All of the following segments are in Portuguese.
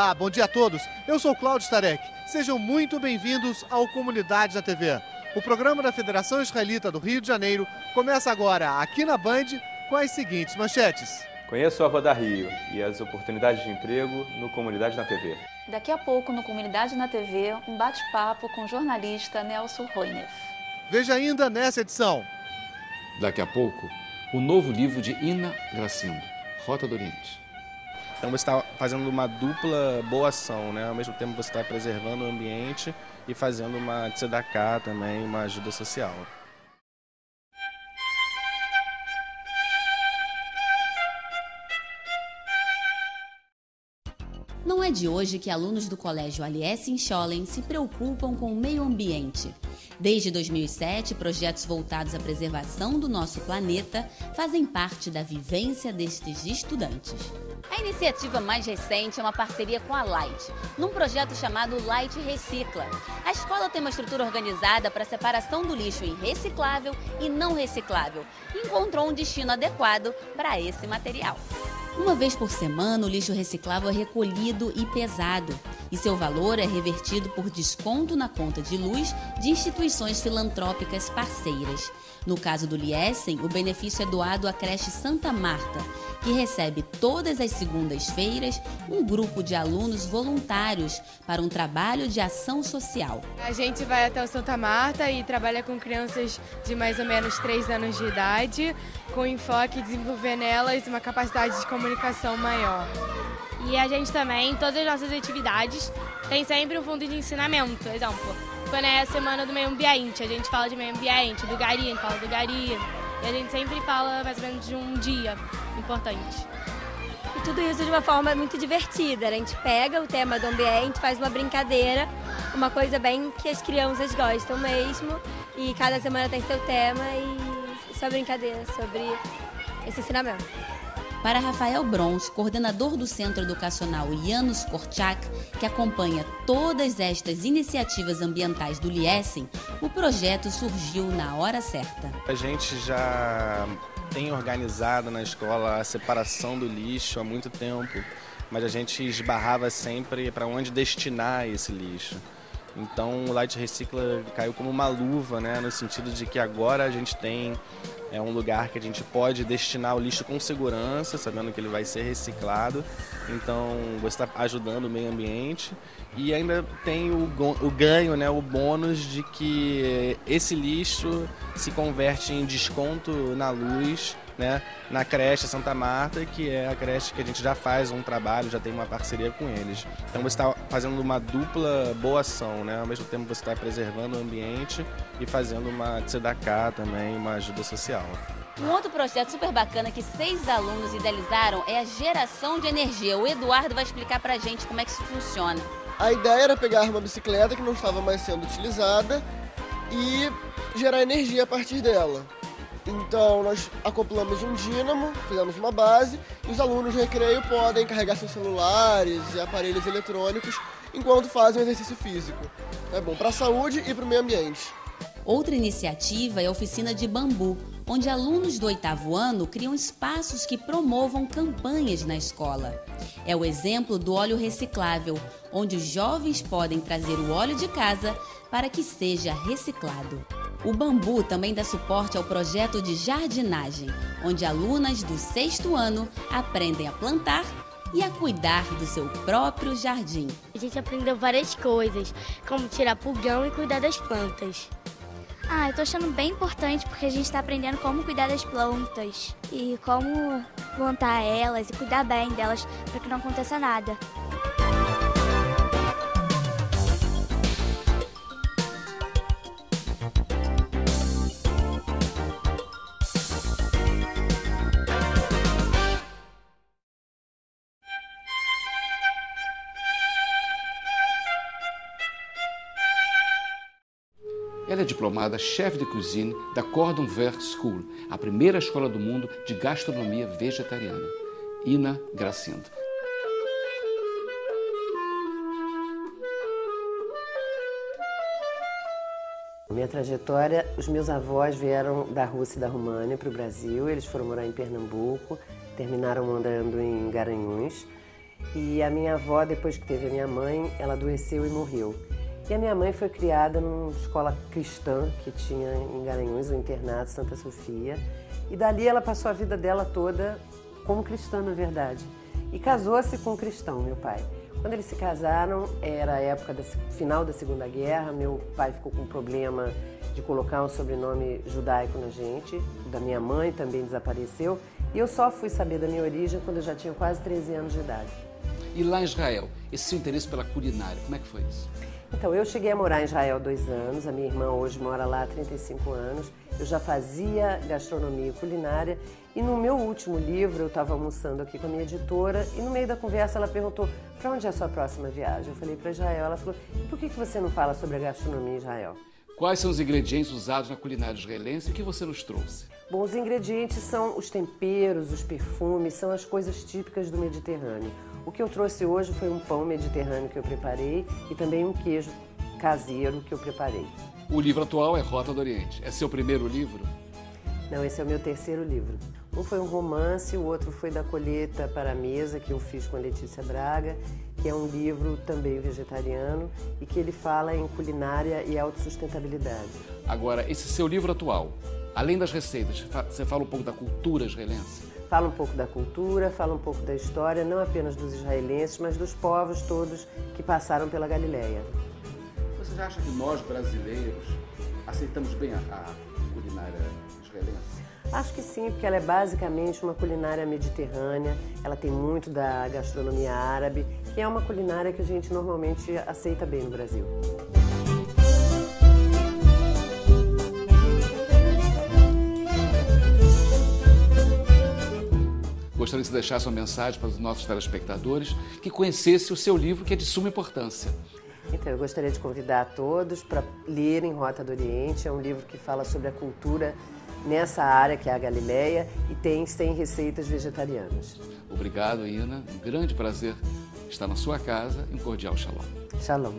Olá, bom dia a todos. Eu sou Cláudio Starek. Sejam muito bem-vindos ao Comunidades na TV. O programa da Federação Israelita do Rio de Janeiro começa agora aqui na Band com as seguintes manchetes. Conheça o Avoda Rio e as oportunidades de emprego no Comunidades na TV. Daqui a pouco, no Comunidade na TV, um bate-papo com o jornalista Nelson Roineff. Veja ainda nessa edição. Daqui a pouco, o novo livro de Ina Gracindo, Rota do Oriente. Então você está fazendo uma dupla boa ação, né? Ao mesmo tempo você está preservando o ambiente e fazendo uma tzedakah também, uma ajuda social. Não é de hoje que alunos do Colégio Aliessin Scholem se preocupam com o meio ambiente. Desde 2007, projetos voltados à preservação do nosso planeta fazem parte da vivência destes estudantes. A iniciativa mais recente é uma parceria com a Light, num projeto chamado Light Recicla. A escola tem uma estrutura organizada para a separação do lixo em reciclável e não reciclável e encontrou um destino adequado para esse material. Uma vez por semana, o lixo reciclável é recolhido e pesado, e seu valor é revertido por desconto na conta de luz de instituições filantrópicas parceiras. No caso do Liessin, o benefício é doado à creche Santa Marta, que recebe todas as segundas-feiras um grupo de alunos voluntários para um trabalho de ação social. A gente vai até o Santa Marta e trabalha com crianças de mais ou menos 3 anos de idade, com enfoque em desenvolver nelas uma capacidade de comunicação maior. E a gente também, em todas as nossas atividades, tem sempre um fundo de ensinamento. Por exemplo, quando é a semana do meio ambiente, a gente fala de meio ambiente, do Gari, a gente fala do Gari. E a gente sempre fala mais ou menos de um dia importante. E tudo isso de uma forma muito divertida. A gente pega o tema do ambiente, faz uma brincadeira, uma coisa bem que as crianças gostam mesmo. E cada semana tem seu tema e sua brincadeira sobre esse ensinamento. Para Rafael Brons, coordenador do Centro Educacional Janusz Korczak, que acompanha todas estas iniciativas ambientais do Liessin, o projeto surgiu na hora certa. A gente já tem organizado na escola a separação do lixo há muito tempo, mas a gente esbarrava sempre para onde destinar esse lixo. Então o Light Recicla caiu como uma luva, né, no sentido de que agora a gente tem um lugar que a gente pode destinar o lixo com segurança, sabendo que ele vai ser reciclado. Então você está ajudando o meio ambiente e ainda tem o ganho, né, o bônus de que esse lixo se converte em desconto na luz, né, na creche Santa Marta, que é a creche que a gente já faz um trabalho, já tem uma parceria com eles. Então você está fazendo uma dupla boa ação, né? Ao mesmo tempo você está preservando o ambiente e fazendo uma tzedakah também, uma ajuda social. Um outro projeto super bacana que 6 alunos idealizaram é a geração de energia. O Eduardo vai explicar pra gente como é que isso funciona. A ideia era pegar uma bicicleta que não estava mais sendo utilizada e gerar energia a partir dela. Então nós acoplamos um dínamo, fizemos uma base e os alunos de recreio podem carregar seus celulares e aparelhos eletrônicos enquanto fazem o exercício físico. É bom para a saúde e para o meio ambiente. Outra iniciativa é a oficina de bambu, onde alunos do 8º ano criam espaços que promovam campanhas na escola. É o exemplo do óleo reciclável, onde os jovens podem trazer o óleo de casa para que seja reciclado. O bambu também dá suporte ao projeto de jardinagem, onde alunas do 6º ano aprendem a plantar e a cuidar do seu próprio jardim. A gente aprendeu várias coisas, como tirar pulgão e cuidar das plantas. Eu tô achando bem importante porque a gente tá aprendendo como cuidar das plantas e como plantar elas e cuidar bem delas para que não aconteça nada. Ela é diplomada chefe de cozinha da Cordon Vert School, a primeira escola do mundo de gastronomia vegetariana. Ina Gracindo. Minha trajetória, os meus avós vieram da Rússia e da România para o Brasil, eles foram morar em Pernambuco, terminaram morando em Garanhuns E a minha avó, depois que teve a minha mãe, ela adoeceu e morreu. E a minha mãe foi criada numa escola cristã que tinha em Garanhuns, o internato Santa Sofia. E dali ela passou a vida dela toda como cristã, na verdade. E casou-se com um cristão, meu pai. Quando eles se casaram, era a época do final da Segunda Guerra. Meu pai ficou com um problema de colocar um sobrenome judaico na gente. O da minha mãe também desapareceu. E eu só fui saber da minha origem quando eu já tinha quase 13 anos de idade. E lá em Israel, esse seu interesse pela culinária, como é que foi isso? Então, eu cheguei a morar em Israel 2 anos, a minha irmã hoje mora lá há 35 anos. Eu já fazia gastronomia e culinária e no meu último livro eu estava almoçando aqui com a minha editora e no meio da conversa ela perguntou: para onde é a sua próxima viagem? Eu falei: para Israel. Ela falou: e por que você não fala sobre a gastronomia em Israel? Quais são os ingredientes usados na culinária israelense e o que você nos trouxe? Bom, os ingredientes são os temperos, os perfumes, são as coisas típicas do Mediterrâneo. O que eu trouxe hoje foi um pão mediterrâneo que eu preparei e também um queijo caseiro que eu preparei. O livro atual é Rota do Oriente. É seu primeiro livro? Não, esse é o meu terceiro livro. Um foi um romance, o outro foi Da Colheita para a Mesa, que eu fiz com a Letícia Braga, que é um livro também vegetariano e que ele fala em culinária e autossustentabilidade. Agora, esse seu livro atual, além das receitas, você fala um pouco da cultura israelense? Fala um pouco da cultura, fala um pouco da história, não apenas dos israelenses, mas dos povos todos que passaram pela Galileia. Você acha que nós, brasileiros, aceitamos bem a culinária israelense? Acho que sim, porque ela é basicamente uma culinária mediterrânea, ela tem muito da gastronomia árabe, que é uma culinária que a gente normalmente aceita bem no Brasil. Gostaria que você deixasse uma mensagem para os nossos telespectadores que conhecessem o seu livro, que é de suma importância. Então, eu gostaria de convidar a todos para lerem Rota do Oriente. É um livro que fala sobre a cultura nessa área que é a Galileia e tem 100 receitas vegetarianas. Obrigado, Ina. Um grande prazer estar na sua casa e um cordial shalom. Shalom.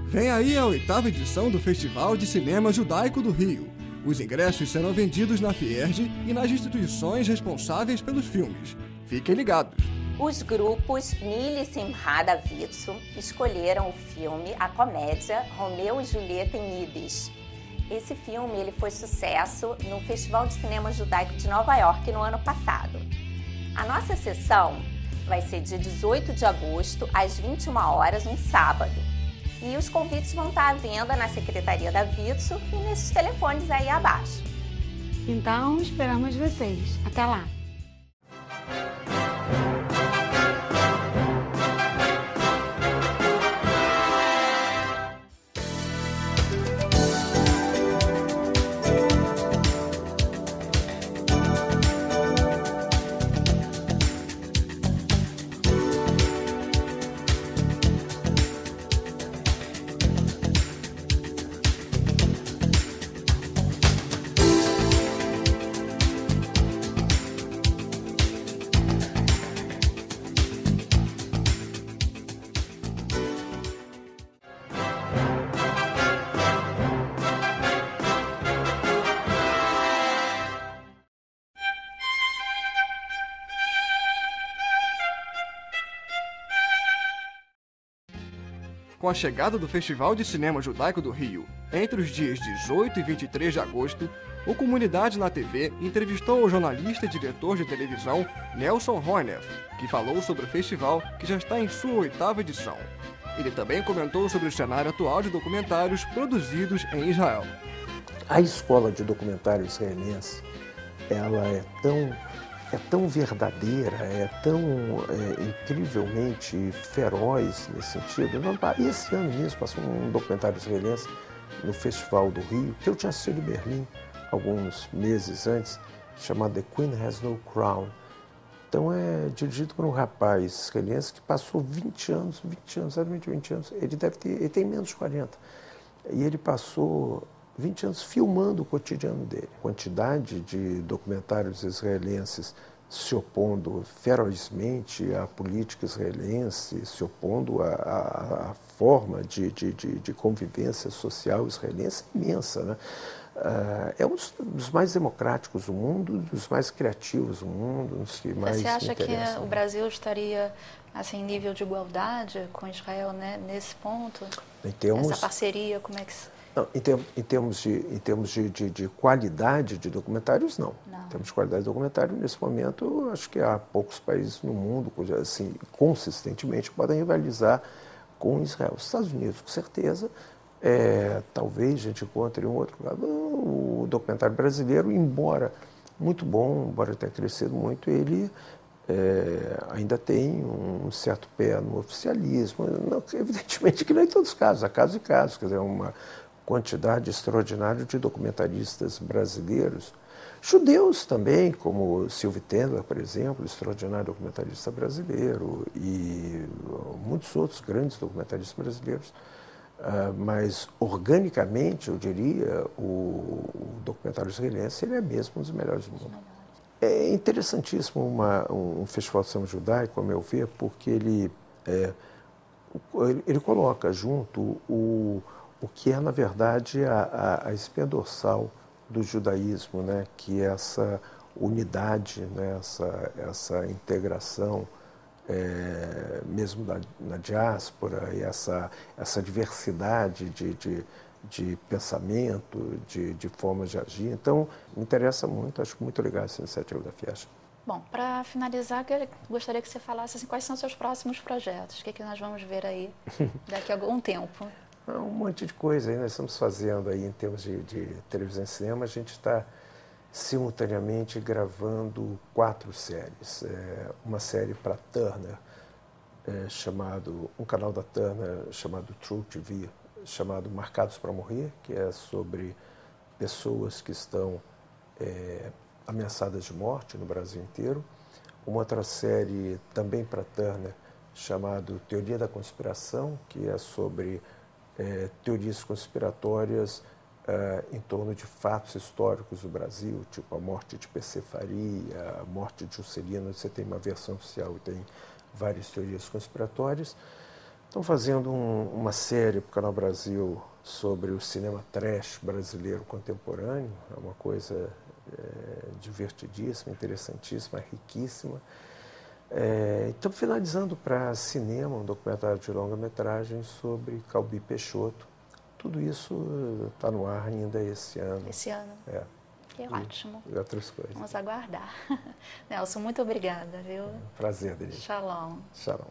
Vem aí a 8ª edição do Festival de Cinema Judaico do Rio. Os ingressos serão vendidos na Fierge e nas instituições responsáveis pelos filmes. Fiquem ligados. Os grupos Nili e Simcha da Vitsu escolheram o filme, a comédia Romeu e Julieta em Yiddish. Esse filme ele foi sucesso no Festival de Cinema Judaico de Nova York no ano passado. A nossa sessão vai ser dia 18 de agosto, às 21 horas, um sábado. E os convites vão estar à venda na Secretaria da Vitsu e nesses telefones aí abaixo. Então, esperamos vocês. Até lá! Com a chegada do Festival de Cinema Judaico do Rio, entre os dias 18 e 23 de agosto, o Comunidade na TV entrevistou o jornalista e diretor de televisão Nelson Horner, que falou sobre o festival que já está em sua 8ª edição. Ele também comentou sobre o cenário atual de documentários produzidos em Israel. A escola de documentário israelense, ela é tão verdadeira, é tão incrivelmente feroz nesse sentido. Esse ano mesmo passou um documentário israelense no Festival do Rio, que eu tinha assistido em Berlim alguns meses antes, chamado The Queen Has No Crown. Então é dirigido por um rapaz israelense que passou 20 anos, ele tem menos de 40, e ele passou 20 anos filmando o cotidiano dele. A quantidade de documentários israelenses se opondo ferozmente à política israelense, se opondo à forma de convivência social israelense imensa, né? É um dos mais democráticos do mundo, dos mais criativos do mundo, dos que mais Você acha que interessam. o Brasil estaria assim, em nível de igualdade com Israel, né, nesse ponto? Essa parceria, como é que... Não, em termos de qualidade de documentários, não. Em termos de qualidade de documentário, nesse momento, eu acho que há poucos países no mundo que, assim, consistentemente podem rivalizar com Israel. Os Estados Unidos, com certeza, talvez a gente encontre um outro lado. O documentário brasileiro, embora muito bom, embora tenha crescido muito, ele ainda tem um certo pé no oficialismo. Não, evidentemente que não em todos os casos, há casos e casos. Quer dizer, uma quantidade extraordinária de documentaristas brasileiros, judeus também, como Sylvie Tendler, por exemplo, extraordinário documentarista brasileiro, e muitos outros grandes documentaristas brasileiros. Mas, organicamente, eu diria, o documentário israelense ele é mesmo um dos melhores do mundo. É interessantíssimo um festival de cinema judaico, a meu ver, porque ele coloca junto o que é, na verdade, a espinha dorsal do judaísmo, né? Que é essa unidade, né? essa integração, mesmo na diáspora, e essa diversidade de pensamento, de formas de agir. Então, me interessa muito, acho muito legal essa iniciativa da Fiesp. Bom, para finalizar, gostaria que você falasse assim, quais são os seus próximos projetos, o que nós vamos ver aí daqui a algum tempo? Um monte de coisa aí nós estamos fazendo aí em termos de televisão e cinema. A gente está simultaneamente gravando 4 séries. Uma série para Turner, um canal da Turner chamado True TV, chamado Marcados para Morrer, que é sobre pessoas que estão ameaçadas de morte no Brasil inteiro. Uma outra série também para Turner, chamado Teoria da Conspiração, que é sobre teorias conspiratórias em torno de fatos históricos do Brasil, tipo a morte de PC Faria, a morte de Juscelino. Você tem uma versão oficial e tem várias teorias conspiratórias. Estão fazendo uma série para o Canal Brasil sobre o cinema trash brasileiro contemporâneo. É uma coisa divertidíssima, interessantíssima, riquíssima. Estamos finalizando para cinema um documentário de longa-metragem sobre Calbi Peixoto. Tudo isso está no ar ainda esse ano. Esse ano? Que ótimo. E outras coisas. Vamos aguardar. Nelson, muito obrigada, viu? Prazer, Denise. Shalom. Shalom.